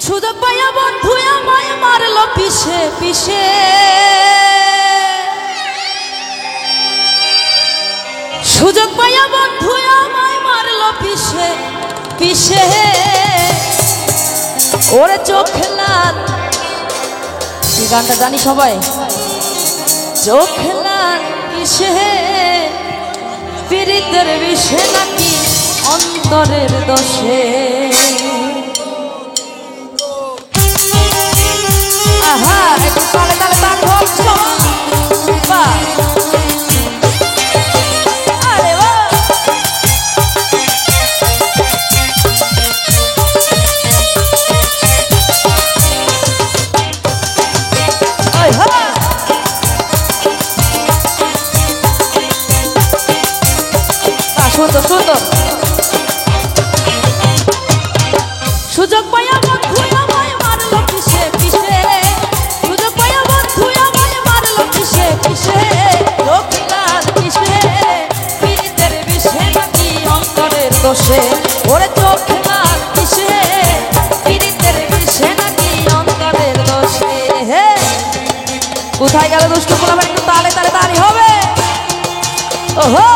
সুযোগ পাইয়া বন্ধু আমায় মারলো পিছে পিছে, সুযোগ পাইয়া বন্ধু আমায় মারলো পিছে পিছে। ওরে চোখ লাল, এই গানটা জানি সবাই। চোখ লাল কিসে, পীড়িতের বিষে নাকি অন্তরের দোষে। আহা একটু তালে তালে তাল হোক সবাই। আরে বাহ, সুন্দর সুন্দর। সুযোগ পাইয়া বন্ধু আমায় মারলো পিছে পিছে, সুযোগ পাইয়া বন্ধু আমায় মারলো পিছে পিছে। চোখ লাল কিসে, পীড়িতের বিষে নাকি অন্তরের দোষে। ওরে চোখ লাল কিসে, পীড়িতের বিষে নাকি অন্তরের দোষে। হে কোথায় গেল দুষ্টু পোলা, একটু তালে তালে তালি হবে। ওহো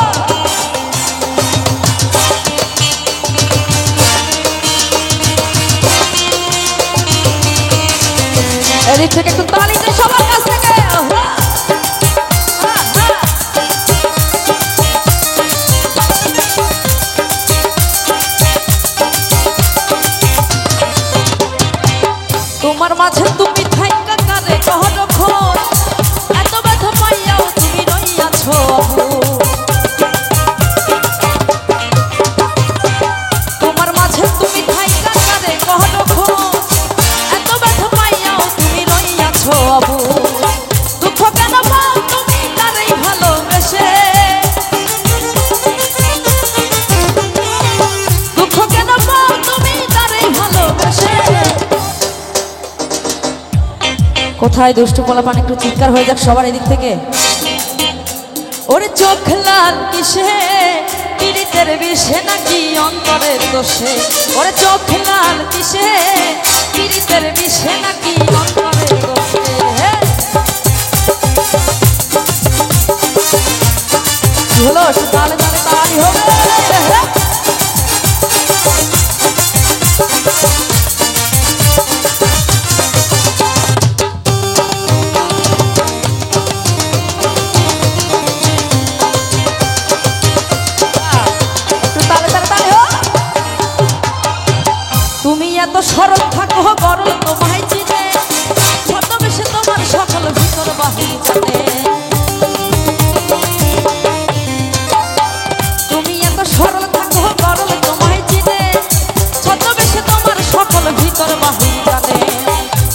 এদিক থেকে একটু তালি দেয় সবার কাছ থেকে। তোমার মাঝে তুমি থাইকা কারে কখন, এত ব্যথা পাইয়াও তুমি রইয়াছো। তোমার মাঝে তুমি থাইকা কারে কখন, এত ব্যথা পাইয়াও তুমি রইয়াছো আবু। দুঃখ কেন পাও তুমি তারই ভালোবেসে, দুঃখ কেন পাও তুমি তারই ভালোবেসে। কোথায় দুষ্টু পোলাপান, একটু চিৎকার হয়ে যাক সবার এদিক থেকে। ওরে চোখ লাল কিসে, পীড়িতের বিষে নাকি অন্তরের দোষে। ওরে চোখ লাল কিসে, পীড়িতের বিষে নাকি অন্তরের দোষে। কি হলো, তালে তালে তালি হবে। তুমি এত সরল থাকো গরল তোমায় চিনে, ছদ্মবেশে তোমার সকল ভিতর বাহির জানে। তুমি এত সরল থাকো গরল তোমায় চিনে, ছদ্মবেশে তোমার সকল ভিতর বাহির জানে।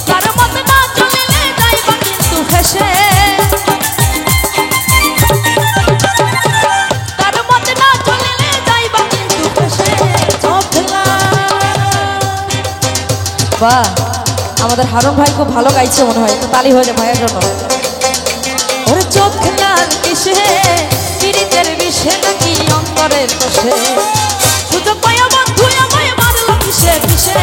তার মতে না চলিলে যাইবা কিন্তু ফেসে, তার মতে না চলিলে যাইবা কিন্তু ফেসে। বাহ, আমাদের হারুন ভাই খুব ভালো গাইছে মনে হয়, তো তালি হয়ে যায় ভাইয়ের জন্য। ওরে চোখ লাল কিসে, পীড়িতের বিষে নাকি অন্তরের দোষে। সুযোগ পাইয়া বন্ধু আমায় মারলো পিছে পিছে,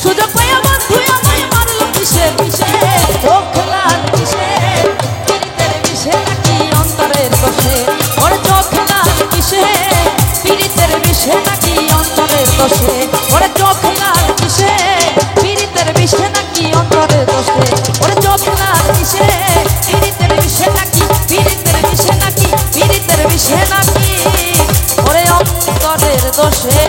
সুযোগ পাইয়া বন্ধু আমায় মারলো পিছে পিছে। চোখ লাল কিসে, পীড়িতের বিষে নাকি অন্তরের দোষে। ওরে চোখ লাল কিসে, পীড়িতের বিষে নাকি অন্তরের দোষে। ওরে চোখ লাল কিসে, পীড়িতের বিষে নাকি অন্তরের দোষে। ওরে চোখ লাল কিসে, পীড়িতের বিষে নাকি, পীড়িতের বিষে নাকি, পীড়িতের বিষে নাকি, ওরে অন্তরের দোষে।